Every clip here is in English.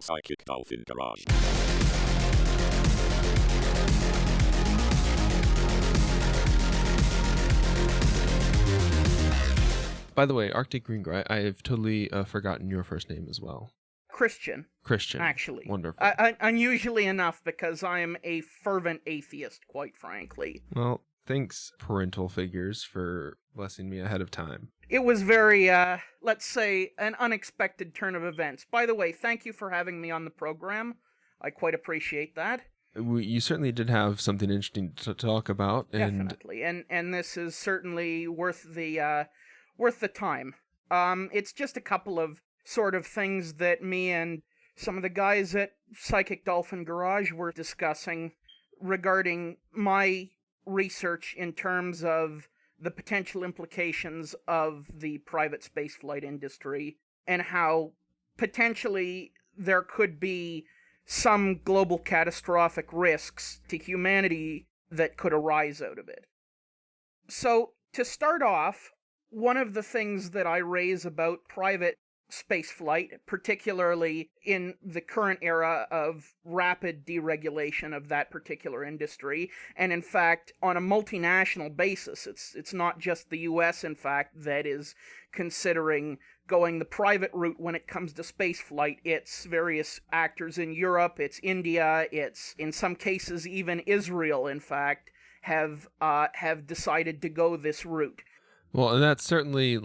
Psychic Dolphin Garage. By the way, Arctic Green Guy, I have totally forgotten your first name as well. Christian, Christian. actually. Wonderful. Unusually enough, because I am a fervent atheist, quite frankly. Well, thanks, parental figures, for blessing me ahead of time. It was very, let's say, an unexpected turn of events. By the way, thank you for having me on the program. I quite appreciate that. You certainly did have something interesting to talk about. Definitely, and this is certainly worth the time. It's just a couple of sort of things that me and some of the guys at Psychic Dolphin Garage were discussing regarding my research in terms of the potential implications of the private spaceflight industry and how potentially there could be some global catastrophic risks to humanity that could arise out of it. So, to start off, one of the things that I raise about private spaceflight, particularly in the current era of rapid deregulation of that particular industry, and in fact, on a multinational basis, it's not just the US, in fact, that is considering going the private route when it comes to spaceflight. It's various actors in Europe, it's India, it's, in some cases, even Israel, in fact, have decided to go this route. Well, and that's certainly,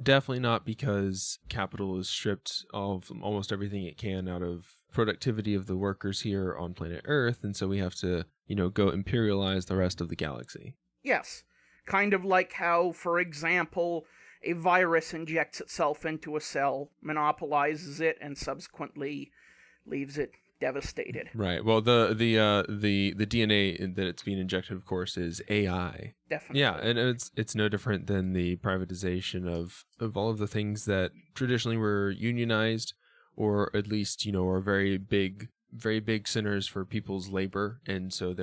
definitely not because capital is stripped of almost everything it can out of productivity of the workers here on planet Earth, and so we have to, go imperialize the rest of the galaxy. Yes. Kind of like how, for example, a virus injects itself into a cell, monopolizes it, and subsequently leaves it devastated. Right. Well, the DNA that it's being injected, of course, is AI. Definitely. Yeah, and it's no different than the privatization of all of the things that traditionally were unionized, or at least are very big centers for people's labor, and so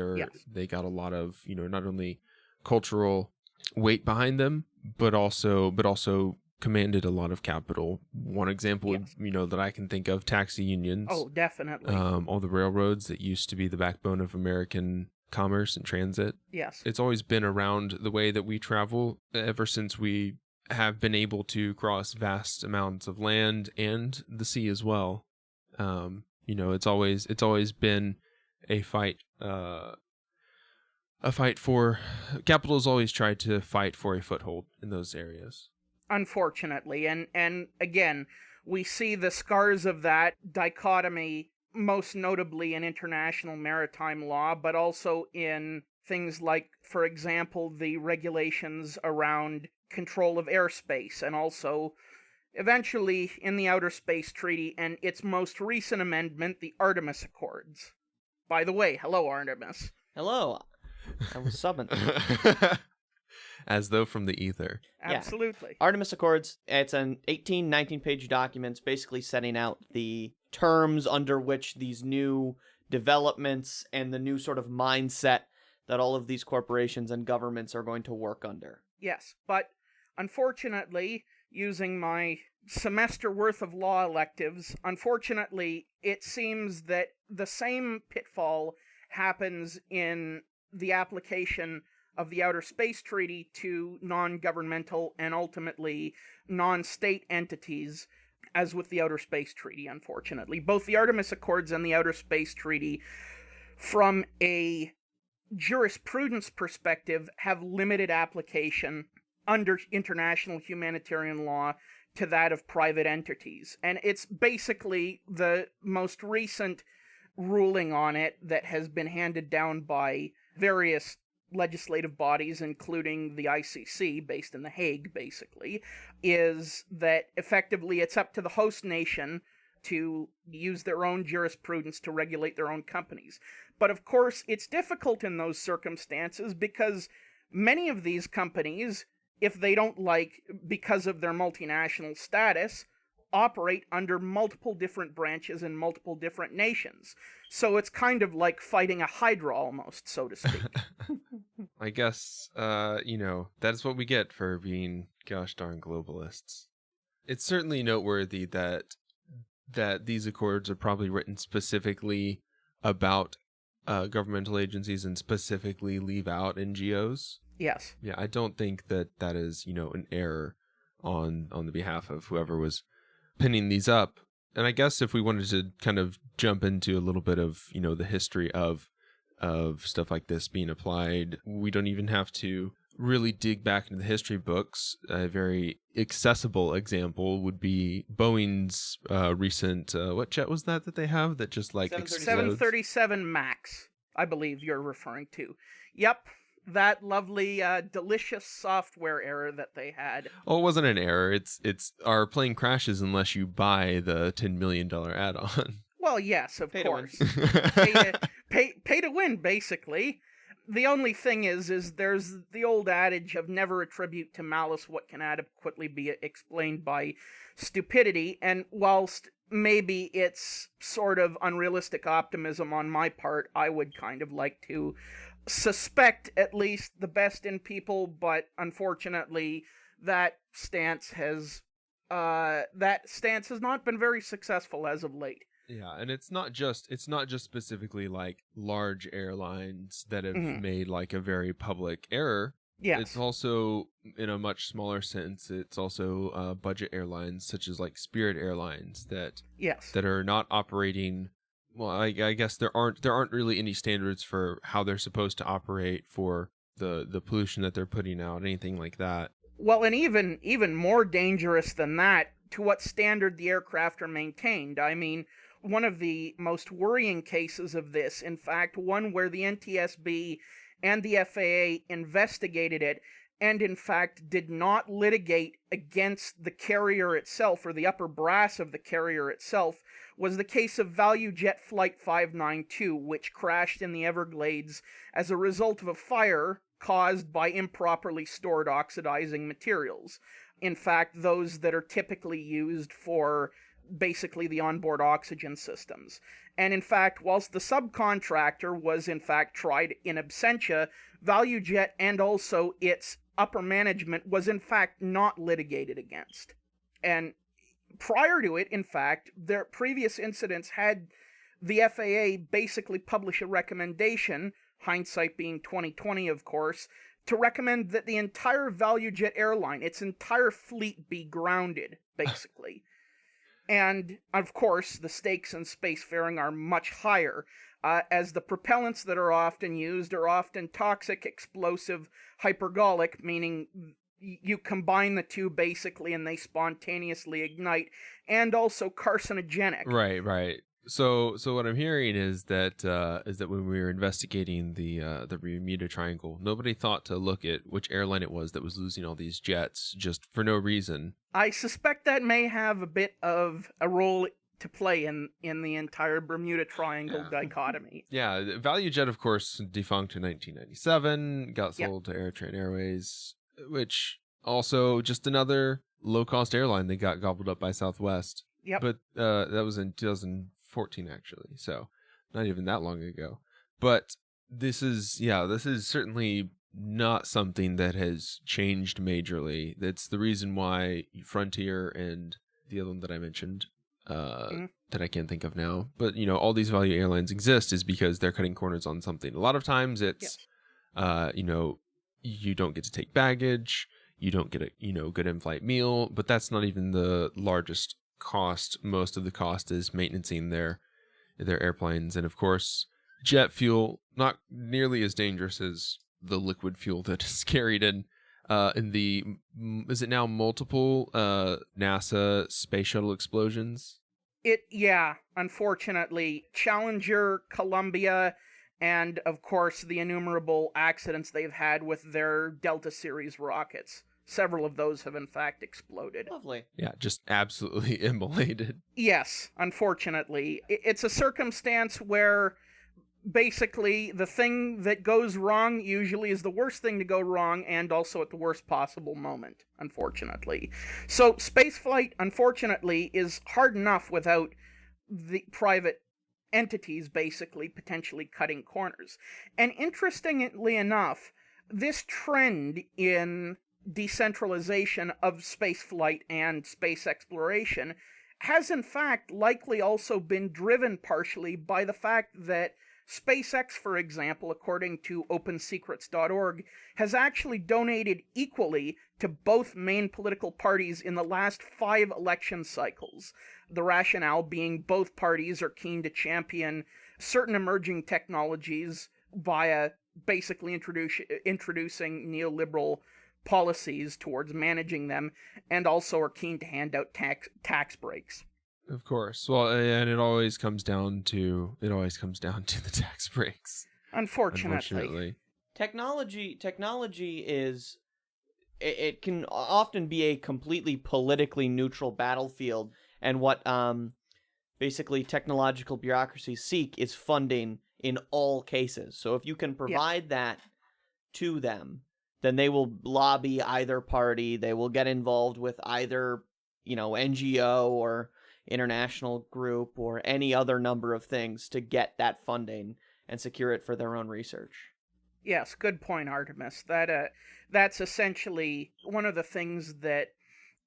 they got a lot of not only cultural weight behind them, but also commanded a lot of capital. One example, that I can think of, taxi unions. Oh, definitely. All the railroads that used to be the backbone of American commerce and transit. Yes. It's always been around the way that we travel ever since we have been able to cross vast amounts of land and the sea as well. It's always been a fight. A fight for capital has always tried to fight for a foothold in those areas. Unfortunately, and again, we see the scars of that dichotomy most notably in international maritime law, but also in things like, for example, the regulations around control of airspace, and also eventually in the Outer Space Treaty and its most recent amendment, the Artemis Accords. By the way, hello, Artemis. Hello. I was subbing. As though from the ether. Absolutely. Yeah. Artemis Accords, it's an 18, 19-page document basically setting out the terms under which these new developments and the new sort of mindset that all of these corporations and governments are going to work under. Yes, but unfortunately, using my semester worth of law electives, unfortunately, it seems that the same pitfall happens in the application of the Outer Space Treaty to non-governmental and ultimately non-state entities, as with the Outer Space Treaty, unfortunately. Both the Artemis Accords and the Outer Space Treaty, from a jurisprudence perspective, have limited application under international humanitarian law to that of private entities. And it's basically the most recent ruling on it that has been handed down by various legislative bodies, including the ICC, based in The Hague, basically, is that effectively it's up to the host nation to use their own jurisprudence to regulate their own companies. But of course, it's difficult in those circumstances because many of these companies, if they don't because of their multinational status, operate under multiple different branches in multiple different nations. So it's kind of like fighting a hydra almost, so to speak. I guess, that's what we get for being gosh darn globalists. It's certainly noteworthy that that these accords are probably written specifically about governmental agencies and specifically leave out NGOs. Yes. Yeah, I don't think that that is, an error on the behalf of whoever was pinning these up. And I guess if we wanted to kind of jump into a little bit of, the history of stuff like this being applied, we don't even have to really dig back into the history books. A very accessible example would be Boeing's recent, what jet was that they have that just like explodes? 737 MAX, I believe you're referring to. Yep. That lovely, delicious software error that they had. Oh, it wasn't an error. It's our plane crashes unless you buy the $10 million add-on. Well, yes, of course. To Pay to win, basically. The only thing is there's the old adage of never attribute to malice what can adequately be explained by stupidity, and whilst maybe it's sort of unrealistic optimism on my part, I would kind of like to suspect at least the best in people, but unfortunately that stance has not been very successful as of late. Yeah, and it's not just specifically like large airlines that have made like a very public error. Yes. It's also, in a much smaller sense, it's also budget airlines such as like Spirit Airlines that are not operating. Well, I guess there aren't really any standards for how they're supposed to operate for the pollution that they're putting out, anything like that. Well, and even more dangerous than that, to what standard the aircraft are maintained. I mean, one of the most worrying cases of this, in fact, one where the NTSB and the FAA investigated it and in fact did not litigate against the carrier itself or the upper brass of the carrier itself, was the case of ValueJet Flight 592, which crashed in the Everglades as a result of a fire caused by improperly stored oxidizing materials. In fact, those that are typically used for basically the onboard oxygen systems. And in fact, whilst the subcontractor was in fact tried in absentia, ValueJet and also its upper management was in fact not litigated against. And prior to it, in fact, their previous incidents had the FAA basically publish a recommendation, hindsight being 2020 of course, to recommend that the entire ValueJet airline, its entire fleet, be grounded, basically. And, of course, the stakes in spacefaring are much higher, as the propellants that are often used are often toxic, explosive, hypergolic, meaning you combine the two, basically, and they spontaneously ignite, and also carcinogenic. Right. So what I'm hearing is that when we were investigating the Bermuda Triangle, nobody thought to look at which airline it was that was losing all these jets just for no reason. I suspect that may have a bit of a role to play in the entire Bermuda Triangle dichotomy. Yeah, ValueJet, of course, defunct in 1997, got sold to AirTran Airways, which also just another low-cost airline that got gobbled up by Southwest. Yep. But that was in 2014, actually, so not even that long ago. But this is certainly not something that has changed majorly. That's the reason why Frontier and the other one that I mentioned, that I can't think of now, but all these value airlines exist is because they're cutting corners on something. A lot of times it's, you don't get to take baggage, you don't get a good in-flight meal, but that's not even the largest cost. Most of the cost is maintaining their airplanes, and of course, jet fuel not nearly as dangerous as the liquid fuel that is carried in the is it now multiple NASA space shuttle explosions? Unfortunately, Challenger, Columbia, and of course the innumerable accidents they've had with their Delta series rockets. Several of those have in fact exploded. Lovely. Yeah, just absolutely immolated. Yes, unfortunately. It's a circumstance where basically the thing that goes wrong usually is the worst thing to go wrong, and also at the worst possible moment, unfortunately. So spaceflight, unfortunately, is hard enough without the private entities basically potentially cutting corners. And interestingly enough, this trend in decentralization of spaceflight and space exploration has in fact likely also been driven partially by the fact that SpaceX, for example, according to OpenSecrets.org, has actually donated equally to both main political parties in the last 5 election cycles. The rationale being both parties are keen to champion certain emerging technologies via basically introducing neoliberal policies towards managing them, and also are keen to hand out tax breaks. Of course. Well, and it always comes down to the tax breaks. Unfortunately. Technology is, it can often be a completely politically neutral battlefield, and what basically technological bureaucracies seek is funding in all cases. So if you can provide that to them, then they will lobby either party. They will get involved with either, NGO or international group or any other number of things to get that funding and secure it for their own research. Yes, good point, Artemis. That's essentially one of the things that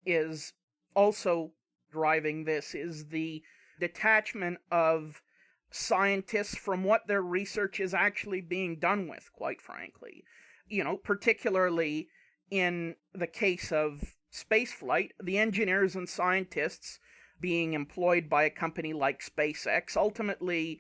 is also driving this, is the detachment of scientists from what their research is actually being done with, quite frankly. Particularly in the case of spaceflight, the engineers and scientists being employed by a company like SpaceX ultimately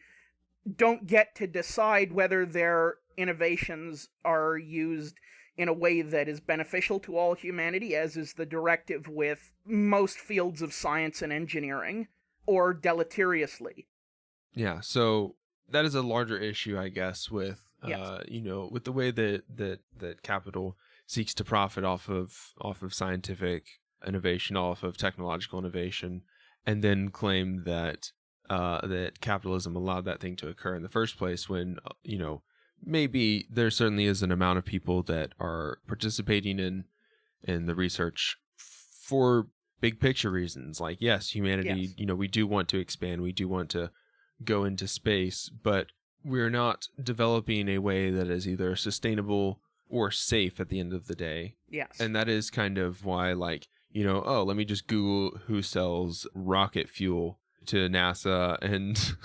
don't get to decide whether their innovations are used in a way that is beneficial to all humanity, as is the directive with most fields of science and engineering, or deleteriously. Yeah, so that is a larger issue, I guess, with with the way that capital seeks to profit off of scientific innovation, off of technological innovation, and then claim that that capitalism allowed that thing to occur in the first place, when maybe there certainly is an amount of people that are participating in the research for big picture reasons. Like, yes, humanity, we do want to expand, we do want to go into space, but we're not developing a way that is either sustainable or safe at the end of the day. Yes. And that is kind of why, let me just Google who sells rocket fuel to NASA, and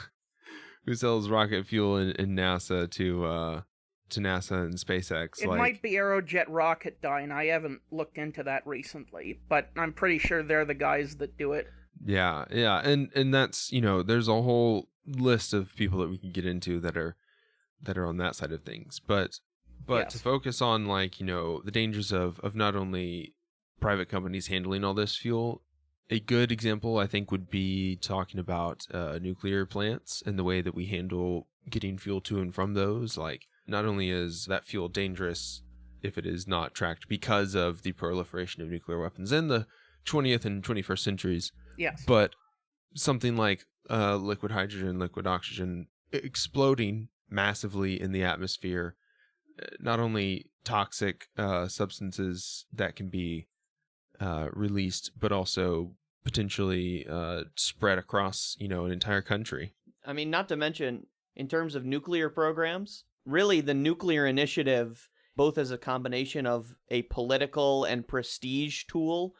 who sells rocket fuel in NASA to NASA and SpaceX. It might be Aerojet Rocketdyne. I haven't looked into that recently, but I'm pretty sure they're the guys that do it. Yeah, and that's, there's a whole list of people that we can get into that are on that side of things. But Yes. To focus on the dangers of not only private companies handling all this fuel, a good example I think would be talking about nuclear plants and the way that we handle getting fuel to and from those. Like, not only is that fuel dangerous if it is not tracked because of the proliferation of nuclear weapons in the 20th and 21st centuries, Yes. but something like liquid hydrogen, liquid oxygen exploding massively in the atmosphere, not only toxic substances that can be released, but also potentially spread across, an entire country. I mean, not to mention, in terms of nuclear programs, really the nuclear initiative, both as a combination of a political and prestige tool,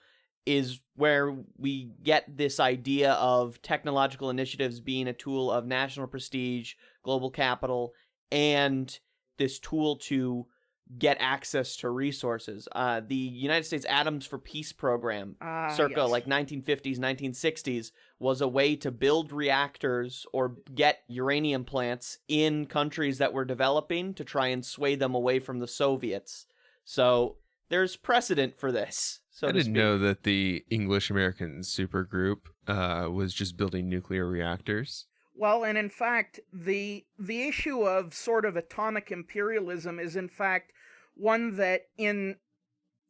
is where we get this idea of technological initiatives being a tool of national prestige, global capital, and this tool to get access to resources. The United States Atoms for Peace program, circa yes. like 1950s, 1960s, was a way to build reactors or get uranium plants in countries that were developing to try and sway them away from the Soviets. So there's precedent for this. I didn't know that the English American supergroup was just building nuclear reactors. Well, and in fact, the issue of sort of atomic imperialism is in fact one that, in,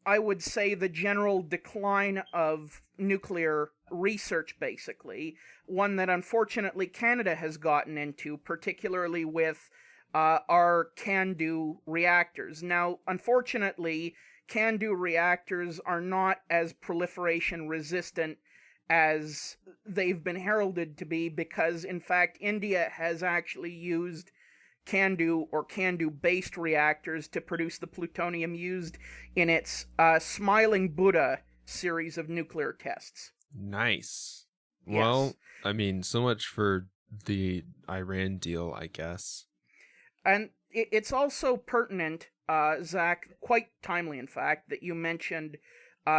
I would say, the general decline of nuclear research, basically, one that unfortunately Canada has gotten into, particularly with our CANDU reactors. Now, unfortunately, CANDU reactors are not as proliferation resistant as they've been heralded to be, because in fact India has actually used CANDU or CANDU-based reactors to produce the plutonium used in its Smiling Buddha series of nuclear tests. Nice. Well, Yes. I mean, so much for the Iran deal, I guess. And it's also pertinent, Zach, quite timely, in fact, that you mentioned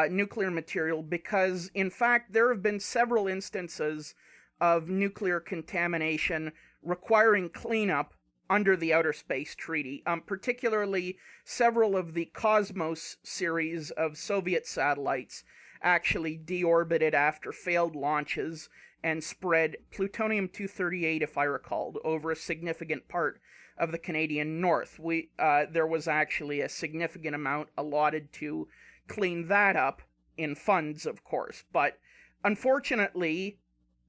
nuclear material, because, in fact, there have been several instances of nuclear contamination requiring cleanup under the Outer Space Treaty. Particularly, several of the Cosmos series of Soviet satellites actually deorbited after failed launches and spread plutonium 238, if I recalled, over a significant part of the Canadian North. There was actually a significant amount allotted to clean that up in funds, of course. But unfortunately,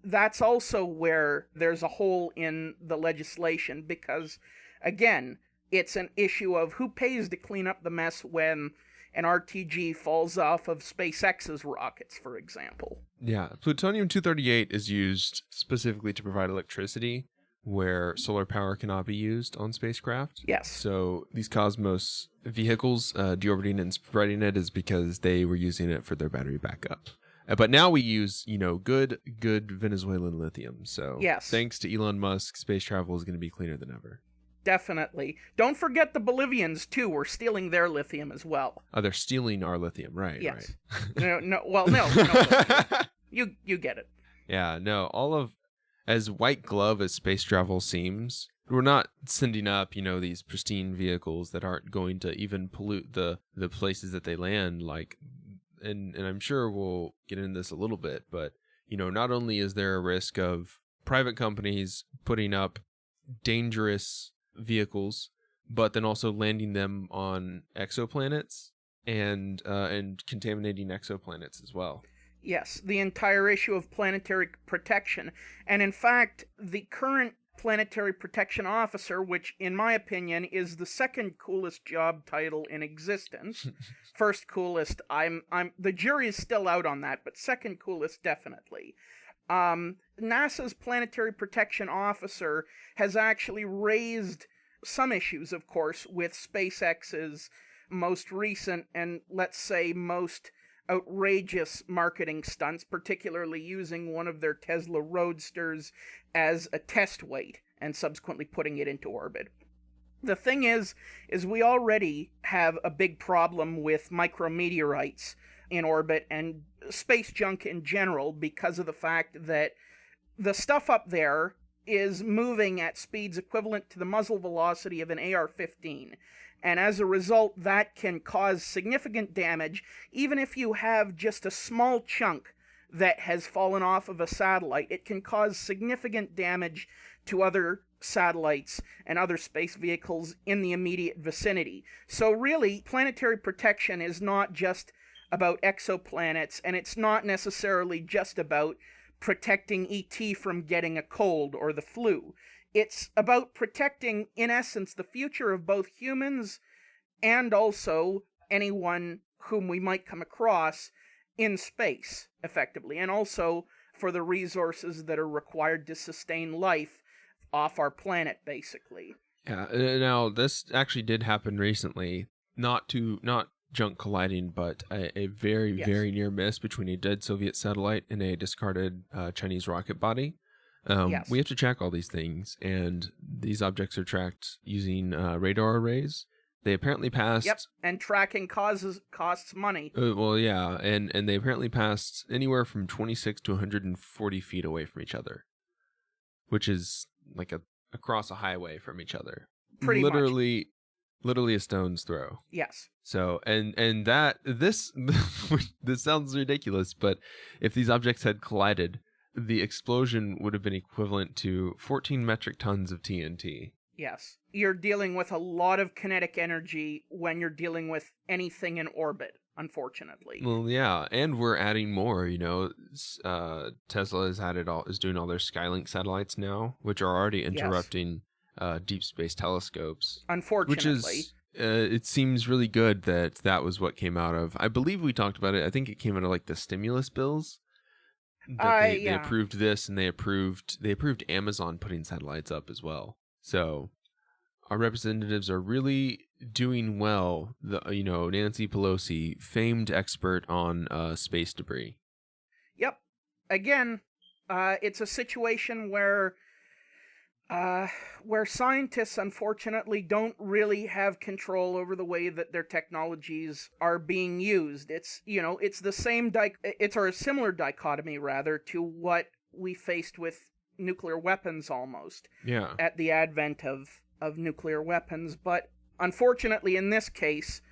that's also where there's a hole in the legislation because, again, it's an issue of who pays to clean up the mess when an RTG falls off of SpaceX's rockets, for example. Yeah, plutonium-238 is used specifically to provide electricity where solar power cannot be used on spacecraft. Yes. So these Cosmos vehicles deorbiting and spreading it is because they were using it for their battery backup. But now we use, good Venezuelan lithium. So yes, thanks to Elon Musk, space travel is going to be cleaner than ever. Definitely. Don't forget the Bolivians, too. We're stealing their lithium as well. Oh, they're stealing our lithium, right? Yes. Right. No. You get it. Yeah, no, as white glove as space travel seems, we're not sending up, these pristine vehicles that aren't going to even pollute the places that they land, and I'm sure we'll get into this a little bit, but, not only is there a risk of private companies putting up dangerous vehicles, but then also landing them on exoplanets and contaminating exoplanets as well. Yes, the entire issue of planetary protection. And in fact, the current planetary protection officer, which in my opinion is the second coolest job title in existence. First coolest, the jury is still out on that, but second coolest definitely. NASA's planetary protection officer has actually raised some issues, of course, with SpaceX's most recent and, let's say, most outrageous marketing stunts, particularly using one of their Tesla Roadsters as a test weight and subsequently putting it into orbit. The thing is we already have a big problem with micrometeorites in orbit and space junk in general because of the fact that the stuff up there is moving at speeds equivalent to the muzzle velocity of an AR-15. And as a result, that can cause significant damage, even if you have just a small chunk that has fallen off of a satellite. It can cause significant damage to other satellites and other space vehicles in the immediate vicinity. So really, planetary protection is not just about exoplanets, and it's not necessarily just about protecting ET from getting a cold or the flu. It's about protecting, in essence, the future of both humans and also anyone whom we might come across in space, effectively, and also for the resources that are required to sustain life off our planet, basically. Yeah, now this actually did happen recently, not junk colliding, but a very, very near miss between a dead Soviet satellite and a discarded Chinese rocket body. We have to track all these things, and these objects are tracked using radar arrays. They apparently passed... Yep, and tracking costs money. Well, yeah, and they apparently passed anywhere from 26 to 140 feet away from each other, which is like across a highway from each other. Pretty much. Literally a stone's throw. Yes. So, and that, this sounds ridiculous, but if these objects had collided, the explosion would have been equivalent to 14 metric tons of TNT. Yes. You're dealing with a lot of kinetic energy when you're dealing with anything in orbit, unfortunately. Well, yeah, and we're adding more, Tesla is doing all their Skylink satellites now, which are already interrupting deep space telescopes. Unfortunately. Which is, it seems really good that was what came out of, I believe we talked about it, I think it came out of like the stimulus bills. They approved this, and they approved Amazon putting satellites up as well. So our representatives are really doing well. Nancy Pelosi, famed expert on space debris. Yep. Again, It's a situation where scientists unfortunately don't really have control over the way that their technologies are being used. It's the same it's or a similar dichotomy rather to what we faced with nuclear weapons almost. Yeah. At the advent of nuclear weapons, but unfortunately in this case,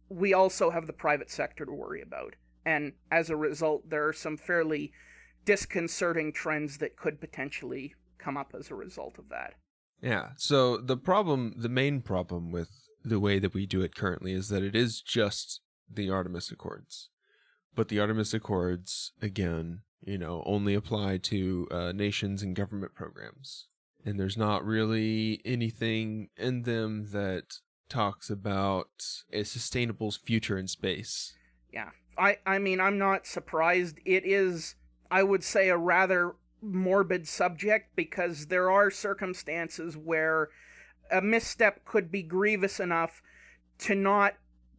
we also have the private sector to worry about. And as a result, there are some fairly disconcerting trends that could potentially come up as a result of that. Yeah. So the main problem with the way that we do it currently is that it is just the Artemis Accords. But the Artemis Accords, again, only apply to nations and government programs. And there's not really anything in them that talks about a sustainable future in space. Yeah. I mean, I'm not surprised. It is, I would say, a rather morbid subject because there are circumstances where a misstep could be grievous enough to not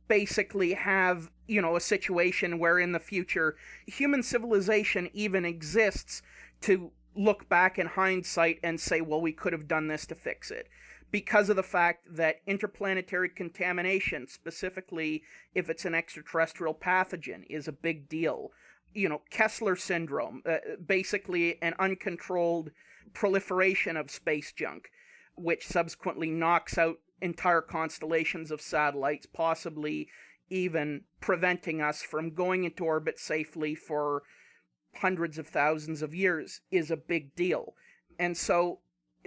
basically have, a situation where in the future human civilization even exists to look back in hindsight and say, well, we could have done this to fix it. Because of the fact that interplanetary contamination, specifically if it's an extraterrestrial pathogen, is a big deal. Kessler syndrome, basically an uncontrolled proliferation of space junk, which subsequently knocks out entire constellations of satellites, possibly even preventing us from going into orbit safely for hundreds of thousands of years, is a big deal. And so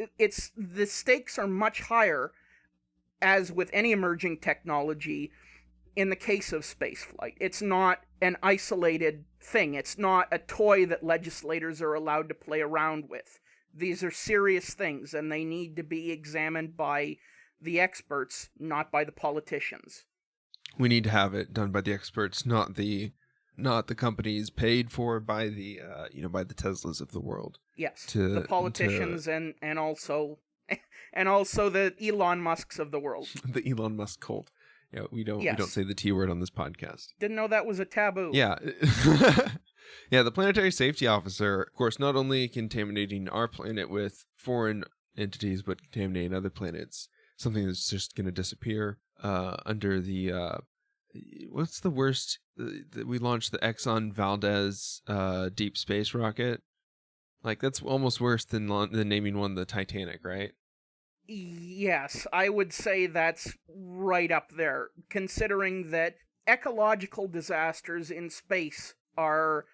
the stakes are much higher, as with any emerging technology, in the case of spaceflight. It's not an isolated thing. It's not a toy that legislators are allowed to play around with. These are serious things, and they need to be examined by the experts, not by the politicians. We need to have it done by the experts, not the companies paid for by the by the Teslas of the world. Yes, the politicians and also the Elon Musks of the world. The Elon Musk cult. Yeah, we don't say the T word on this podcast. Didn't know that was a taboo. Yeah. Yeah, the planetary safety officer, of course, not only contaminating our planet with foreign entities, but contaminating other planets. Something that's just going to disappear under the what's the worst? We launched the Exxon Valdez deep space rocket. Like, that's almost worse than naming one the Titanic, right? Yes, I would say that's right up there, considering that ecological disasters in space are,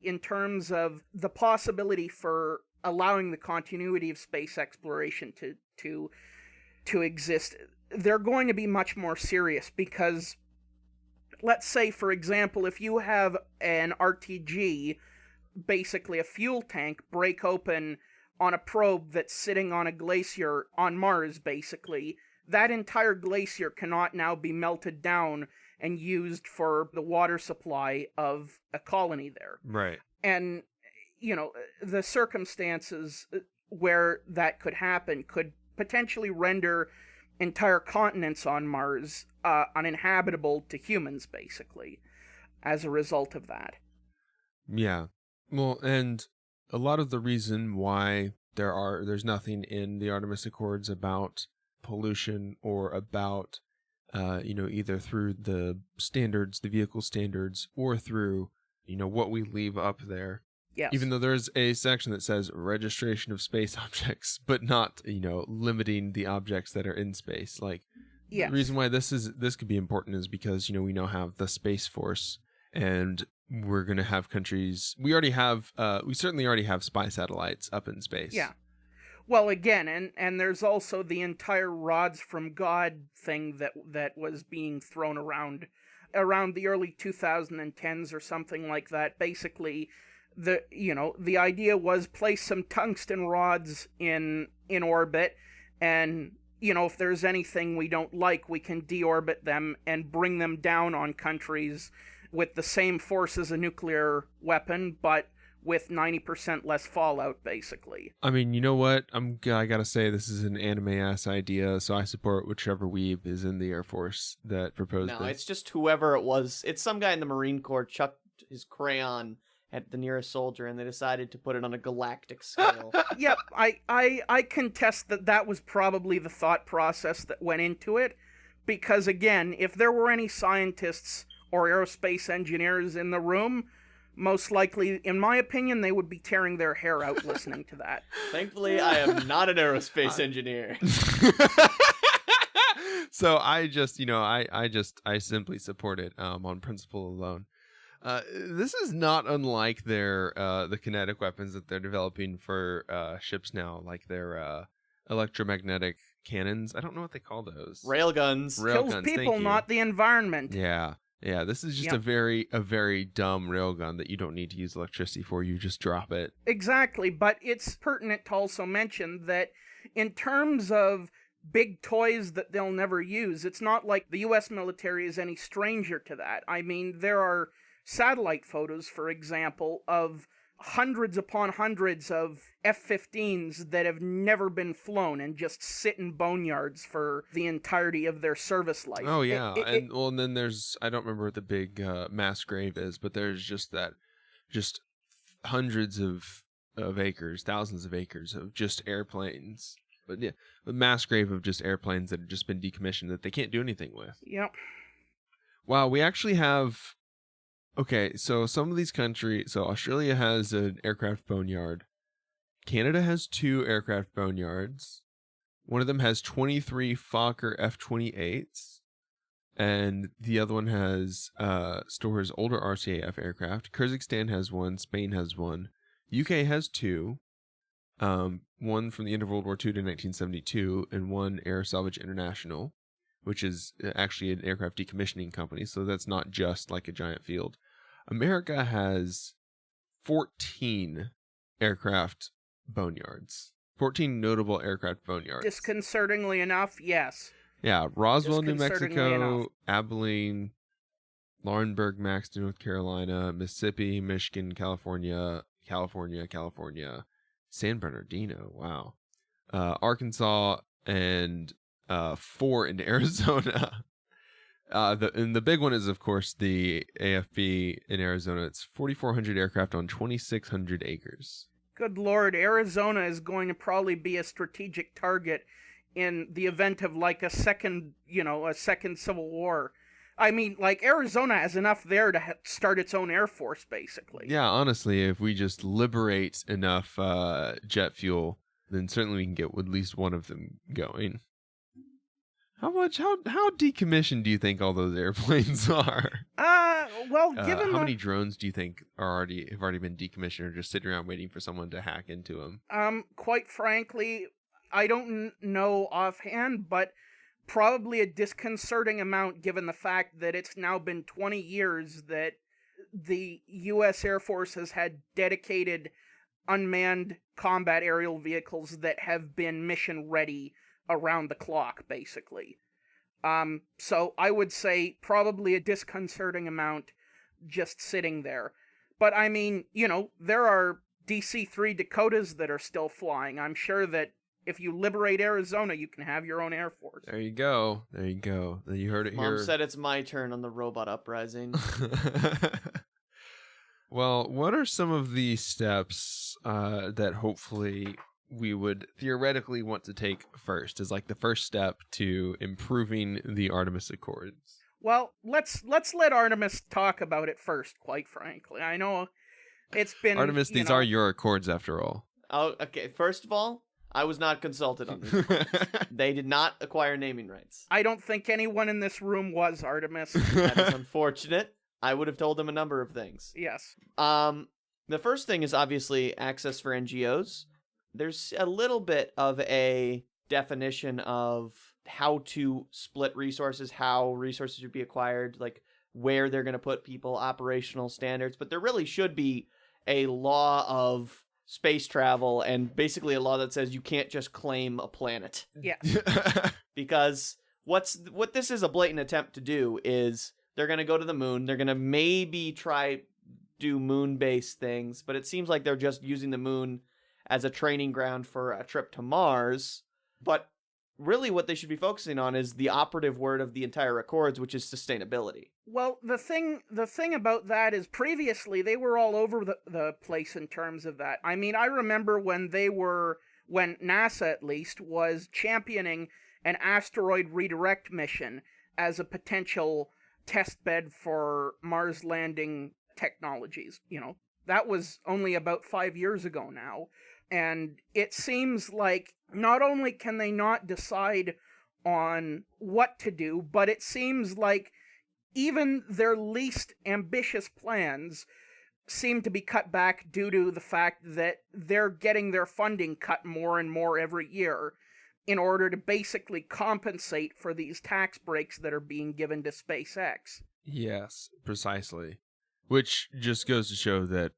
in terms of the possibility for allowing the continuity of space exploration to exist, they're going to be much more serious because, let's say, for example, if you have an RTG, basically a fuel tank, break open on a probe that's sitting on a glacier on Mars, basically, that entire glacier cannot now be melted down and used for the water supply of a colony there. Right. And, the circumstances where that could happen could potentially render entire continents on Mars uninhabitable to humans, basically, as a result of that. Yeah. Well, and a lot of the reason why there's nothing in the Artemis Accords about pollution or about, either through the standards, the vehicle standards, or through, what we leave up there. Yes. Even though there's a section that says registration of space objects, but not, limiting the objects that are in space. Like, yes. The reason why this could be important is because, we now have the Space Force, and we're going to have countries. We certainly already have spy satellites up in space. Yeah. Well, again, and there's also the entire rods from God thing that was being thrown around the early 2010s or something like that. Basically, the idea was place some tungsten rods in orbit, and if there's anything we don't like, we can deorbit them and bring them down on countries with the same force as a nuclear weapon, but with 90% less fallout, basically. I mean, you know what? I gotta say, this is an anime-ass idea, so I support whichever weeb is in the Air Force that proposed this. No, it's just whoever it was. It's some guy in the Marine Corps chucked his crayon at the nearest soldier, and they decided to put it on a galactic scale. Yep, I contest that was probably the thought process that went into it, because again, if there were any scientists or aerospace engineers in the room, most likely, in my opinion, they would be tearing their hair out listening to that. Thankfully, I am not an aerospace engineer. So I just, I simply support it on principle alone. This is not unlike their the kinetic weapons that they're developing for ships now, like their electromagnetic cannons. I don't know what they call those. Railguns. Kills people, not the environment. Yeah. Yeah, this is just a very dumb railgun that you don't need to use electricity for. You just drop it. Exactly, but it's pertinent to also mention that in terms of big toys that they'll never use, it's not like the US military is any stranger to that. I mean, there are satellite photos, for example, of hundreds upon hundreds of F-15s that have never been flown and just sit in boneyards for the entirety of their service life. Oh yeah, and then there's, I don't remember what the big mass grave is, but there's just hundreds of acres, thousands of acres of just airplanes. But yeah, the mass grave of just airplanes that have just been decommissioned that they can't do anything with. Yep. Wow, we actually have. Okay, so some of these countries, so Australia has an aircraft boneyard. Canada has 2 aircraft boneyards. One of them has 23 Fokker F-28s. And the other one has stores older RCAF aircraft. Kyrgyzstan has 1, Spain has 1. UK has 2. One from the end of World War II to 1972, and one Air Salvage International, which is actually an aircraft decommissioning company, so that's not just like a giant field. America has 14 aircraft boneyards. 14 notable aircraft boneyards. Disconcertingly enough, yes. Yeah, Roswell, New Disconcertingly enough. Mexico, Abilene, Laurinburg, Maxton, North Carolina, Mississippi, Michigan, California, San Bernardino, wow. Arkansas, and 4 in Arizona. The big one is, of course, the AFB in Arizona. It's 4,400 aircraft on 2,600 acres. Good Lord, Arizona is going to probably be a strategic target in the event of like a second civil war. I mean, like, Arizona has enough there to start its own air force, basically. Yeah, honestly, if we just liberate enough jet fuel, then certainly we can get at least one of them going. How decommissioned do you think all those airplanes are? Well, given how many drones do you think have already been decommissioned or just sitting around waiting for someone to hack into them? Quite frankly, I don't know offhand, but probably a disconcerting amount given the fact that it's now been 20 years that the U.S. Air Force has had dedicated unmanned combat aerial vehicles that have been mission ready around the clock, basically. So I would say probably a disconcerting amount just sitting there. But I mean, there are DC-3 Dakotas that are still flying. I'm sure that if you liberate Arizona, you can have your own Air Force. There you go. You heard it here. Mom said it's my turn on the robot uprising. Well, what are some of the steps that hopefully we would theoretically want to take first as like the first step to improving the Artemis Accords? Well, let's let Artemis talk about it first, quite frankly. I know it's been... Artemis, these are your Accords after all. Oh, okay. First of all, I was not consulted on these Accords. They did not acquire naming rights. I don't think anyone in this room was, Artemis. That is unfortunate. I would have told them a number of things. Yes. The first thing is obviously access for NGOs. There's a little bit of a definition of how to split resources, how resources would be acquired, like where they're going to put people, operational standards. But there really should be a law of space travel and basically a law that says you can't just claim a planet. Yes. Because what this is a blatant attempt to do is they're going to go to the moon. They're going to maybe try do moon-based things, but it seems like they're just using the moon as a training ground for a trip to Mars. But really what they should be focusing on is the operative word of the entire Accords, which is sustainability. Well, the thing about that is previously they were all over the place in terms of that. I mean, I remember when NASA at least was championing an asteroid redirect mission as a potential test bed for Mars landing technologies. That was only about 5 years ago now. And it seems like not only can they not decide on what to do, but it seems like even their least ambitious plans seem to be cut back due to the fact that they're getting their funding cut more and more every year in order to basically compensate for these tax breaks that are being given to SpaceX. Yes, precisely. Which just goes to show that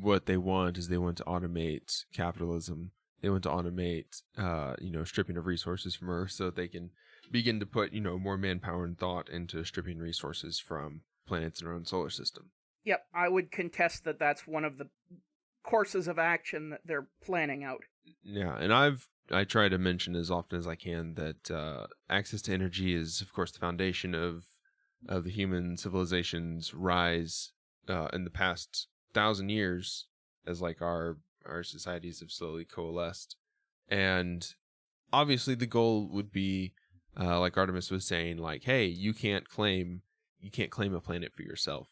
what they want is they want to automate capitalism. They want to automate, stripping of resources from Earth so that they can begin to put, more manpower and thought into stripping resources from planets in our own solar system. Yep, I would contest that that's one of the courses of action that they're planning out. Yeah, and I try to mention as often as I can that access to energy is, of course, the foundation of the human civilization's rise in the past 1,000 years, as like our societies have slowly coalesced. And obviously the goal would be, like Artemis was saying, like, hey, you can't claim a planet for yourself.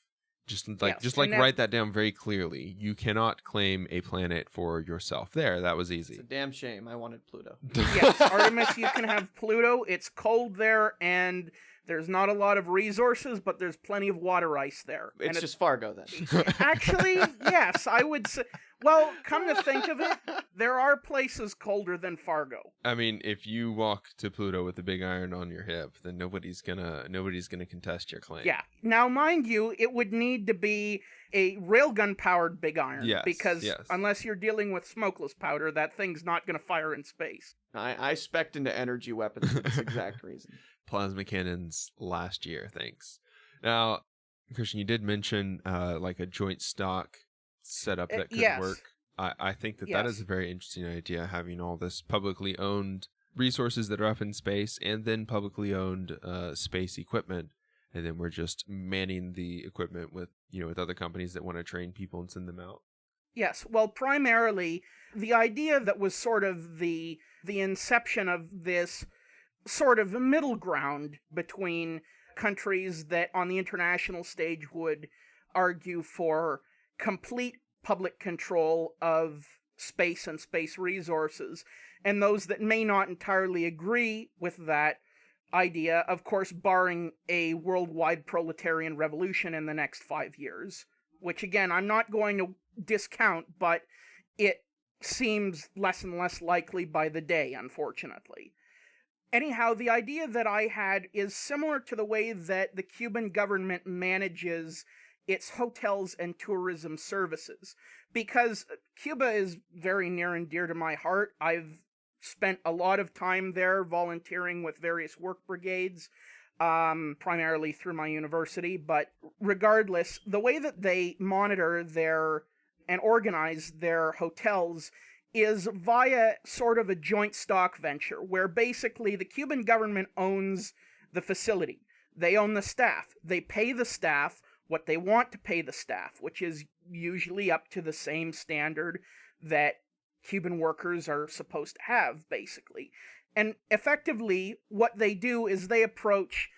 Just write that down very clearly. You cannot claim a planet for yourself. There, that was easy. It's a damn shame. I wanted Pluto. Yes, Artemis, you can have Pluto. It's cold there, and there's not a lot of resources, but there's plenty of water ice there. It's just Fargo, then. Actually, yes, I would say... Well, come to think of it, there are places colder than Fargo. I mean, if you walk to Pluto with a big iron on your hip, then nobody's gonna contest your claim. Yeah. Now, mind you, it would need to be a railgun-powered big iron. Yes, because unless you're dealing with smokeless powder, that thing's not going to fire in space. I spec'd into energy weapons for this exact reason. Plasma cannons last year, thanks. Now, Christian, you did mention like a joint stock setup that could work. I think that is a very interesting idea, having all this publicly owned resources that are up in space and then publicly owned space equipment, and then we're just manning the equipment with other companies that want to train people and send them out. Yes, well, primarily the idea that was sort of the inception of this sort of middle ground between countries that on the international stage would argue for complete public control of space and space resources, and those that may not entirely agree with that idea, of course, barring a worldwide proletarian revolution in the next 5 years, which, again, I'm not going to discount, but it seems less and less likely by the day, unfortunately. Anyhow, the idea that I had is similar to the way that the Cuban government manages its hotels and tourism services, because Cuba is very near and dear to my heart. I've spent a lot of time there volunteering with various work brigades, primarily through my university, but regardless, the way that they monitor and organize their hotels is via sort of a joint stock venture, where basically the Cuban government owns the facility. They own the staff. They pay the staff what they want to pay the staff, which is usually up to the same standard that Cuban workers are supposed to have, basically. And effectively, what they do is they approach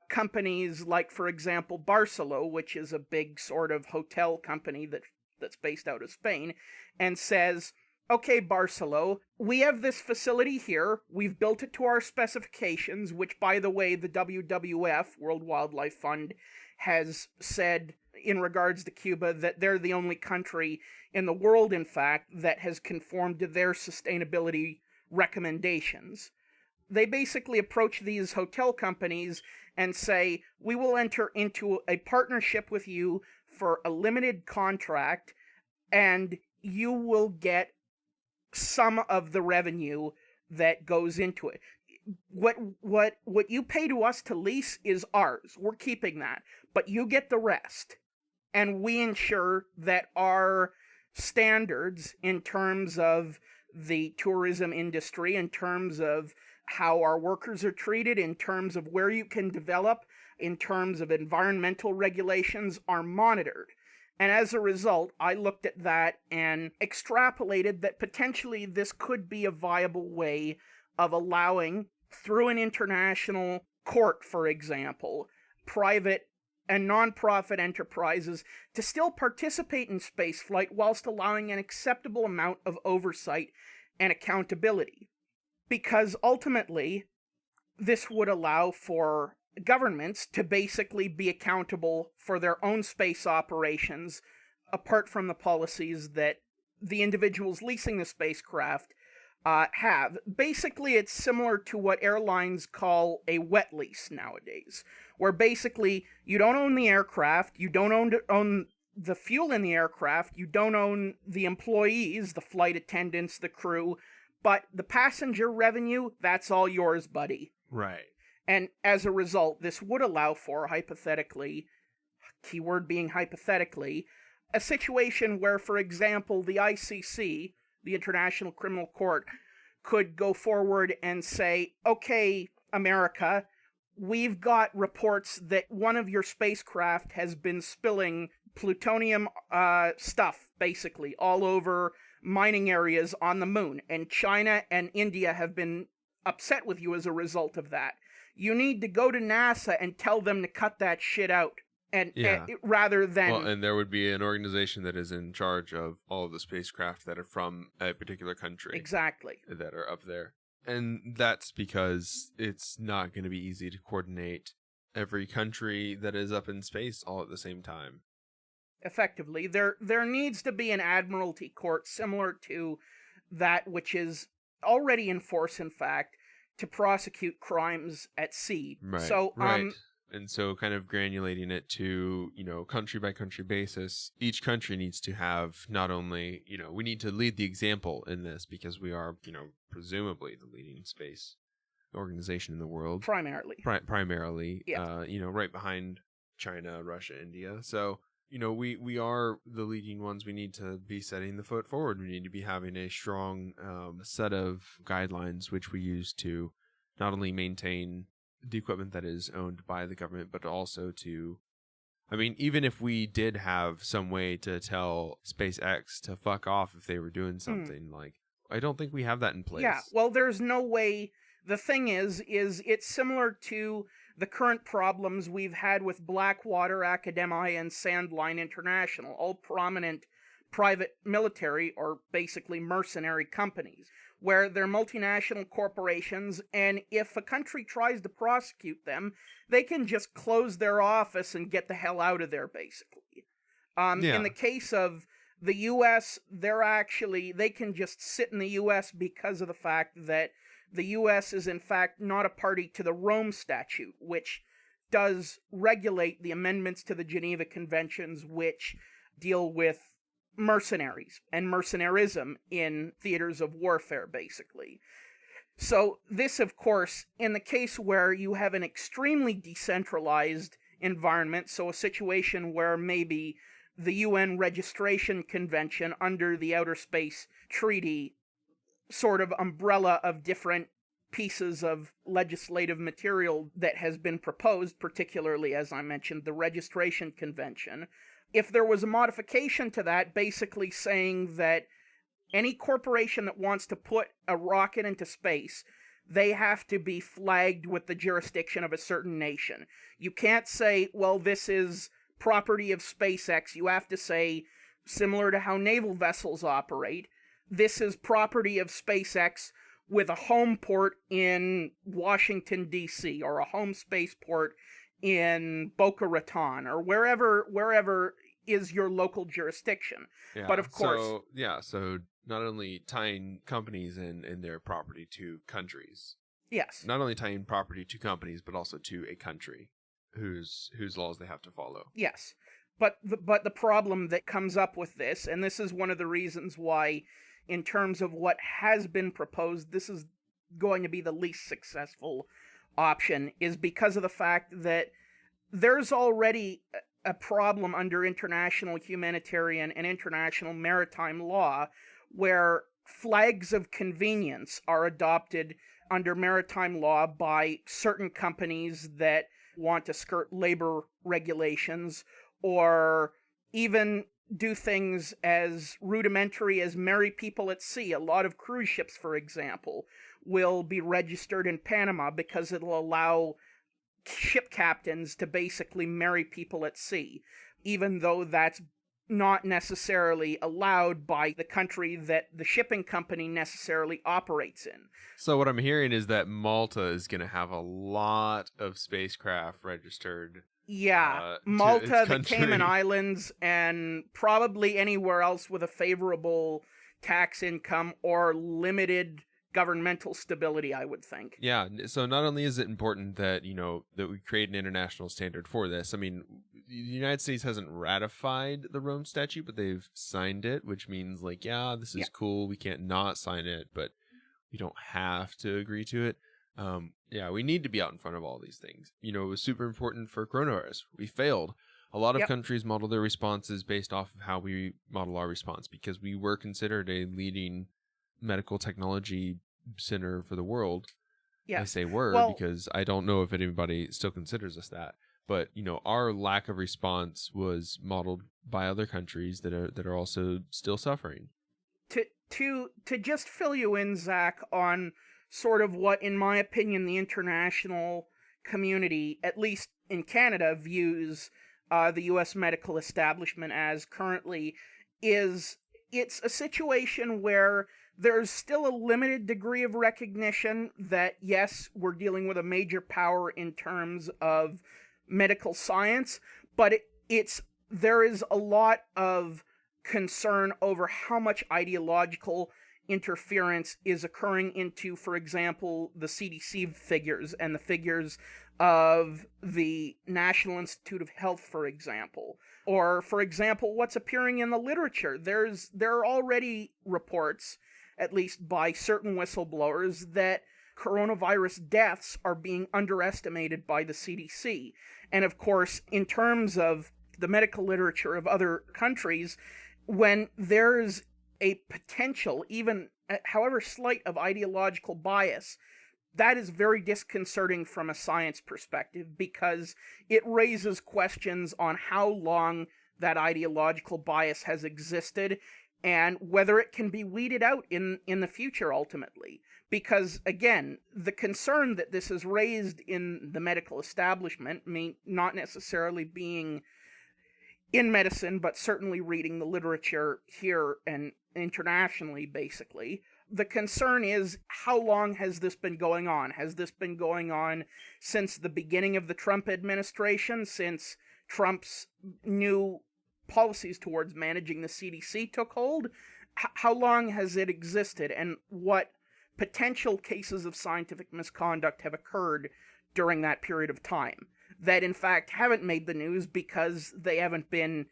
companies like, for example, Barceló, which is a big sort of hotel company that's based out of Spain, and says, okay, Barceló, we have this facility here. We've built it to our specifications, which, by the way, the WWF, World Wildlife Fund, has said in regards to Cuba that they're the only country in the world, in fact, that has conformed to their sustainability recommendations. They basically approach these hotel companies and say, we will enter into a partnership with you for a limited contract, and you will get some of the revenue that goes into it. What you pay to us to lease is ours. We're keeping that. But you get the rest. And we ensure that our standards in terms of the tourism industry, in terms of how our workers are treated, in terms of where you can develop, in terms of environmental regulations, are monitored. And as a result, I looked at that and extrapolated that potentially this could be a viable way of allowing, through an international court, for example, private and non-profit enterprises to still participate in spaceflight whilst allowing an acceptable amount of oversight and accountability. Because ultimately, this would allow for governments to basically be accountable for their own space operations, apart from the policies that the individuals leasing the spacecraft have. Basically, it's similar to what airlines call a wet lease nowadays, where basically you don't own the aircraft, you don't own the fuel in the aircraft, you don't own the employees, the flight attendants, the crew, but the passenger revenue, that's all yours, buddy. Right. And as a result, this would allow for, hypothetically, keyword being hypothetically, a situation where, for example, the ICC, the International Criminal Court, could go forward and say, okay, America, we've got reports that one of your spacecraft has been spilling plutonium stuff, basically, all over mining areas on the moon, and China and India have been upset with you as a result of that. You need to go to NASA and tell them to cut that shit out. And rather than... Well, and there would be an organization that is in charge of all of the spacecraft that are from a particular country. Exactly. That are up there. And that's because it's not going to be easy to coordinate every country that is up in space all at the same time. Effectively, there needs to be an admiralty court similar to that which is already in force, in fact, to prosecute crimes at sea. Right. So, right. And so kind of granulating it to, country by country basis, each country needs to have not only, we need to lead the example in this because we are, presumably the leading space organization in the world. Primarily. Primarily, yeah. Right behind China, Russia, India. So, we are the leading ones. We need to be setting the foot forward. We need to be having a strong set of guidelines which we use to not only maintain the equipment that is owned by the government, but also to, even if we did have some way to tell SpaceX to fuck off if they were doing something, I don't think we have that in place. Yeah, well, there's no way. The thing is it's similar to the current problems we've had with Blackwater, Academia, and Sandline International, all prominent private military or basically mercenary companies, where they're multinational corporations, and if a country tries to prosecute them, they can just close their office and get the hell out of there, basically. In the case of the U.S., they can just sit in the U.S. because of the fact that the U.S. is in fact not a party to the Rome Statute, which does regulate the amendments to the Geneva Conventions, which deal with mercenaries and mercenarism in theaters of warfare, basically. So this, of course, in the case where you have an extremely decentralized environment, so a situation where maybe the UN Registration Convention under the Outer Space Treaty sort of umbrella of different pieces of legislative material that has been proposed, particularly, as I mentioned, the Registration Convention. If there was a modification to that, basically saying that any corporation that wants to put a rocket into space, they have to be flagged with the jurisdiction of a certain nation. You can't say, well, this is property of SpaceX. You have to say, similar to how naval vessels operate, this is property of SpaceX with a home port in Washington, D.C., or a home spaceport in Boca Raton, or wherever is your local jurisdiction. Yeah, but of course... So not only tying companies in their property to countries. Yes. Not only tying property to companies, but also to a country whose laws they have to follow. Yes. But the problem that comes up with this, and this is one of the reasons why, in terms of what has been proposed, this is going to be the least successful option, is because of the fact that there's already a problem under international humanitarian and international maritime law where flags of convenience are adopted under maritime law by certain companies that want to skirt labor regulations, or even do things as rudimentary as marry people at sea. A lot of cruise ships, for example, will be registered in Panama because it'll allow ship captains to basically marry people at sea, even though that's not necessarily allowed by the country that the shipping company necessarily operates in. So what I'm hearing is that Malta is going to have a lot of spacecraft registered. Yeah, To Malta, its the country. Cayman Islands, and probably anywhere else with a favorable tax income or limited governmental stability, I would think. Yeah, so not only is it important that, that we create an international standard for this. I mean, the United States hasn't ratified the Rome Statute, but they've signed it, which means like, yeah, this is cool. We can't not sign it, but we don't have to agree to it. Yeah, we need to be out in front of all these things. It was super important for coronavirus. We failed. A lot of countries model their responses based off of how we model our response, because we were considered a leading medical technology center for the world. I say were because I don't know if anybody still considers us that. But our lack of response was modeled by other countries that are also still suffering. To just fill you in, Zach, on sort of what, in my opinion, the international community, at least in Canada, views the U.S. medical establishment as currently, is it's a situation where there's still a limited degree of recognition that, yes, we're dealing with a major power in terms of medical science, but there is a lot of concern over how much ideological interference is occurring into, for example, the CDC figures and the figures of the National Institute of Health, for example. Or, for example, what's appearing in the literature. There are already reports, at least by certain whistleblowers, that coronavirus deaths are being underestimated by the CDC. And of course, in terms of the medical literature of other countries, when there's a potential, even however slight, of ideological bias, that is very disconcerting from a science perspective, because it raises questions on how long that ideological bias has existed and whether it can be weeded out in the future ultimately. Because, again, the concern that this has raised in the medical establishment, not necessarily being in medicine, but certainly reading the literature here and internationally, basically, the concern is, how long has this been going on? Has this been going on since the beginning of the Trump administration, since Trump's new policies towards managing the CDC took hold? How long has it existed, and what potential cases of scientific misconduct have occurred during that period of time that in fact haven't made the news because they haven't been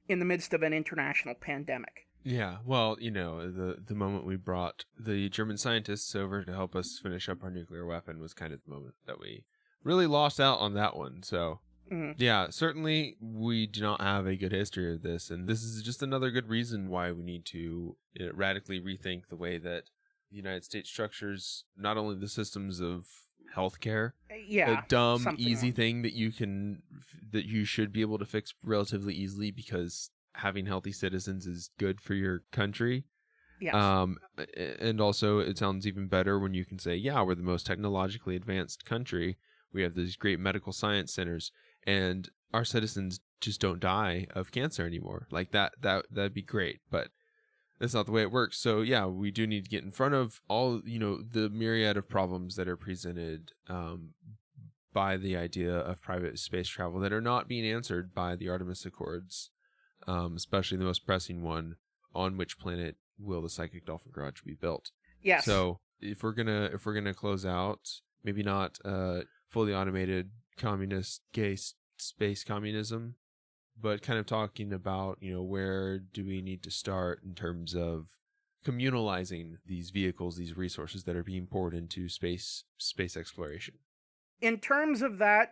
in the midst of an international pandemic? Yeah, well, the moment we brought the German scientists over to help us finish up our nuclear weapon was kind of the moment that we really lost out on that one. So, yeah, certainly we do not have a good history of this, and this is just another good reason why we need to radically rethink the way that the United States structures not only the systems of healthcare, a dumb, easy thing that you should be able to fix relatively easily, because having healthy citizens is good for your country. Yes. And also it sounds even better when you can say, yeah, we're the most technologically advanced country. We have these great medical science centers, and our citizens just don't die of cancer anymore. Like that'd be great, but that's not the way it works. So yeah, we do need to get in front of all, the myriad of problems that are presented by the idea of private space travel that are not being answered by the Artemis Accords. Especially the most pressing one: on which planet will the Psychic Dolphin Garage be built? Yes. So if we're gonna close out, maybe not fully automated communist gay space communism, but kind of talking about where do we need to start in terms of communalizing these vehicles, these resources that are being poured into space exploration. In terms of that,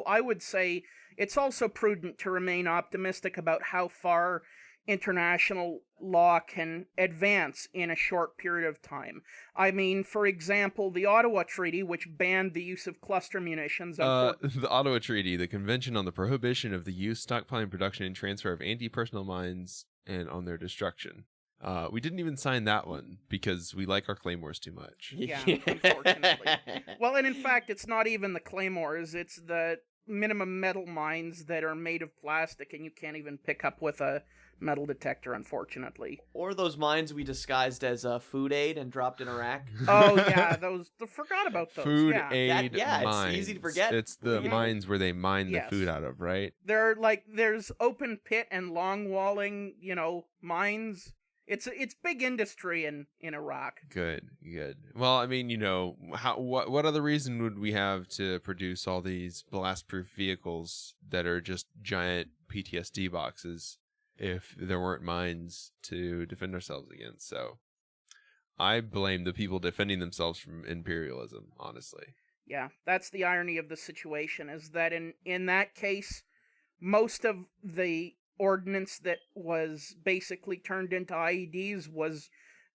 I would say it's also prudent to remain optimistic about how far international law can advance in a short period of time. I mean, for example, the Ottawa Treaty, which banned the use of cluster munitions. The Ottawa Treaty, the Convention on the Prohibition of the Use, Stockpiling, Production, and Transfer of Anti-Personnel Mines and on their Destruction. We didn't even sign that one because we like our claymores too much. Yeah, unfortunately. Well, and in fact, it's not even the claymores, it's the minimum metal mines that are made of plastic and you can't even pick up with a metal detector, unfortunately. Or those mines we disguised as food aid and dropped in Iraq. Oh, yeah, forgot about those. Food yeah. aid It's mines. easy to forget. It's the Yeah. mines where they mine Yes. the food out of, right? There's open pit and long walling, mines. It's big industry in Iraq. Good. Well, I mean, what other reason would we have to produce all these blast-proof vehicles that are just giant PTSD boxes if there weren't mines to defend ourselves against? So I blame the people defending themselves from imperialism, honestly. Yeah, that's the irony of the situation, is that in that case, most of the ordnance that was basically turned into IEDs was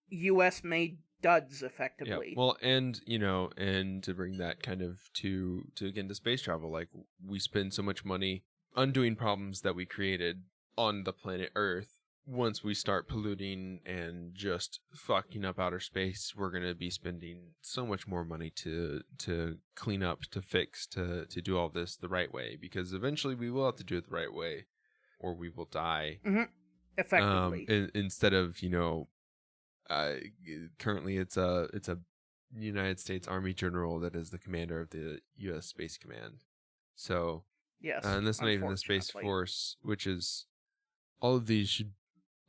U.S.-made duds, effectively. Yeah. Well, and to bring that kind of to again to space travel, like we spend so much money undoing problems that we created on the planet Earth. Once we start polluting and just fucking up outer space, we're gonna be spending so much more money to clean up, to fix, to do all this the right way, because eventually we will have to do it the right way, or we will die. Mm-hmm. Effectively. Instead of currently it's a United States Army general that is the commander of the U.S. Space Command. So yes, and that's not even the Space unfortunately. Force, which is all of these should,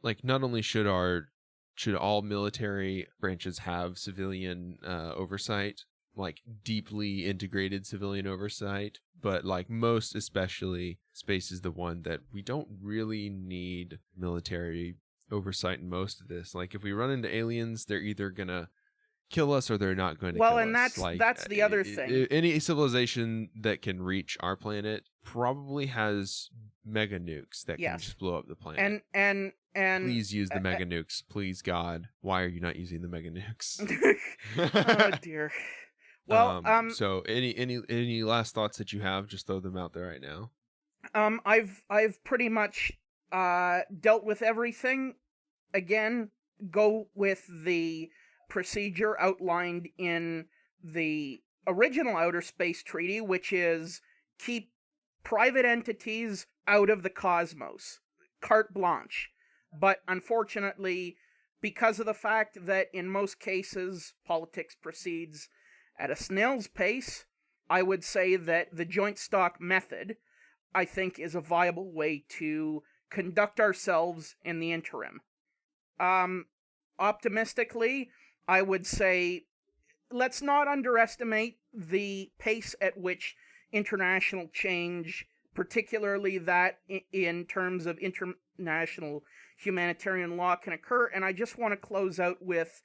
like, not only should all military branches have civilian oversight, like deeply integrated civilian oversight, but like most especially space is the one that we don't really need military oversight in most of this. Like if we run into aliens, they're either gonna kill us or they're not going to Well, kill and us. that's the other thing. Any civilization that can reach our planet probably has mega nukes that can Yes. just blow up the planet. And Please use the mega nukes. Please, God. Why are you not using the mega nukes? oh dear. Well, so any last thoughts that you have? Just throw them out there right now. I've pretty much dealt with everything. Again, go with the procedure outlined in the original Outer Space Treaty, which is keep private entities out of the cosmos. Carte blanche. But unfortunately, because of the fact that in most cases politics proceeds at a snail's pace, I would say that the joint stock method, I think, is a viable way to conduct ourselves in the interim. Optimistically, I would say let's not underestimate the pace at which international change, particularly that in terms of international humanitarian law, can occur. And I just want to close out with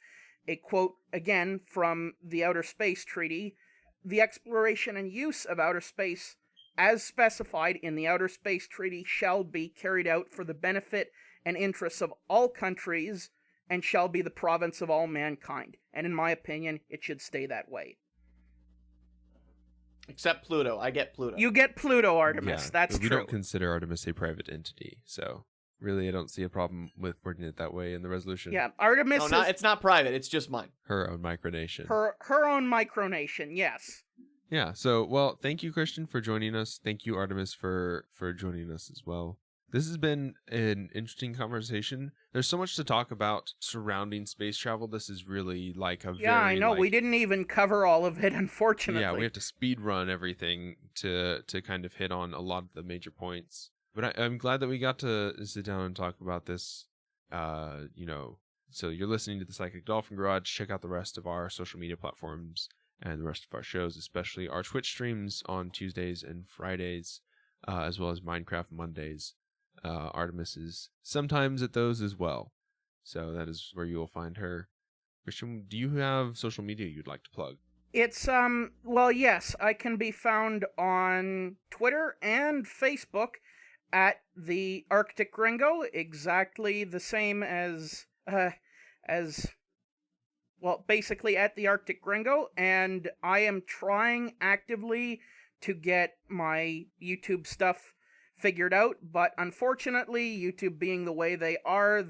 a quote again from the Outer Space Treaty. The exploration and use of outer space as specified in the Outer Space Treaty shall be carried out for the benefit and interests of all countries and shall be the province of all mankind. And in my opinion, it should stay that way. Except Pluto. I get Pluto. You get Pluto, Artemis. Yeah, That's but we true. don't consider Artemis a private entity, so really I don't see a problem with wording it that way in the resolution. Yeah, Artemis No, is it's not private. It's just mine. Her own micronation. her own micronation, yes. Yeah, so, well, thank you, Christian, for joining us. Thank you, Artemis, for joining us as well. This has been an interesting conversation. There's so much to talk about surrounding space travel. This is really like a very... Yeah, I know. We didn't even cover all of it, unfortunately. Yeah, we have to speed run everything to kind of hit on a lot of the major points. But I'm glad that we got to sit down and talk about this. So you're listening to the Psychic Dolphin Garage. Check out the rest of our social media platforms and the rest of our shows, especially our Twitch streams on Tuesdays and Fridays, as well as Minecraft Mondays. Artemis is sometimes at those as well. So that is where you will find her. Christian, do you have social media you'd like to plug? It's, well, yes, I can be found on Twitter and Facebook at the Arctic Gringo, exactly the same as basically at the Arctic Gringo, and I am trying actively to get my YouTube stuff figured out, but unfortunately, YouTube being the way they are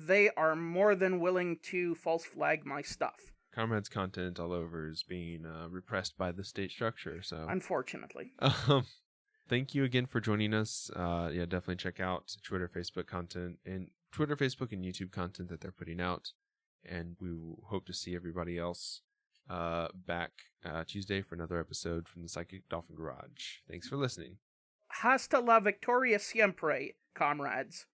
more than willing to false flag my stuff. Comrade's content all over is being repressed by the state structure, so... Unfortunately. Thank you again for joining us. Yeah, definitely check out Twitter, Facebook content, and Twitter, Facebook, and YouTube content that they're putting out. And we hope to see everybody else back Tuesday for another episode from the Psychic Dolphin Garage. Thanks for listening. Hasta la victoria siempre, comrades.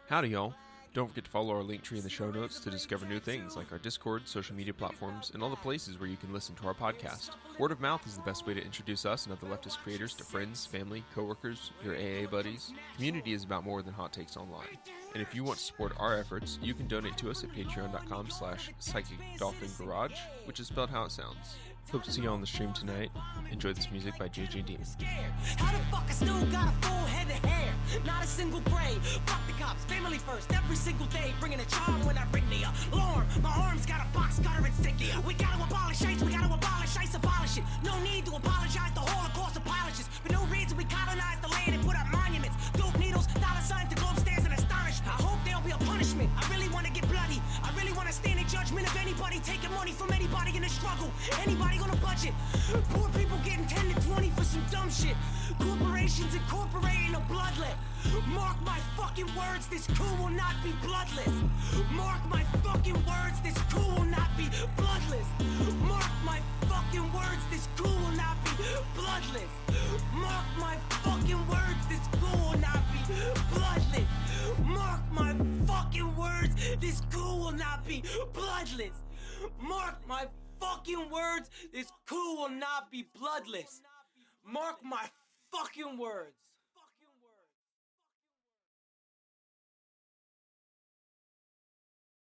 Howdy, y'all. Don't forget to follow our link tree in the show notes to discover new things like our Discord, social media platforms, and all the places where you can listen to our podcast. Word of mouth is the best way to introduce us and other leftist creators to friends, family, coworkers, your AA buddies. Community is about more than hot takes online. And if you want to support our efforts, you can donate to us at patreon.com/psychicdolphingarage, which is spelled how it sounds. Hope to see you on the stream tonight. Enjoy this music by JJ Demon. How the fuck I still got a full head of hair? Not a single gray. Fuck the cops, family first, every single day. Bringing a charm when I ring the alarm. My arms got a box cutter insignia. We gotta abolish ICE, we gotta abolish ICE, abolish it. No need to apologize, the Holocaust apologists. For no reason we colonized the land and put up monuments. Dope needles, dollar signs, the globe stands in astonishment. I hope there'll be a punishment. I really wanna get bloody. I really wanna stand in judgment of anybody taking money from anybody in the struggle. Anybody on a budget. Poor people getting 10 to 20 for some dumb shit. Corporations incorporating a bloodlet. Mark my fucking words, this coup will not be bloodless. Mark my fucking words, this coup will not be bloodless. Mark my fucking words, this coup will not be bloodless. Mark my fucking words, this coup will not be bloodless. Mark my fucking words, this coup will not be bloodless. Mark my fucking words, this coup will not be bloodless. Mark my fucking words.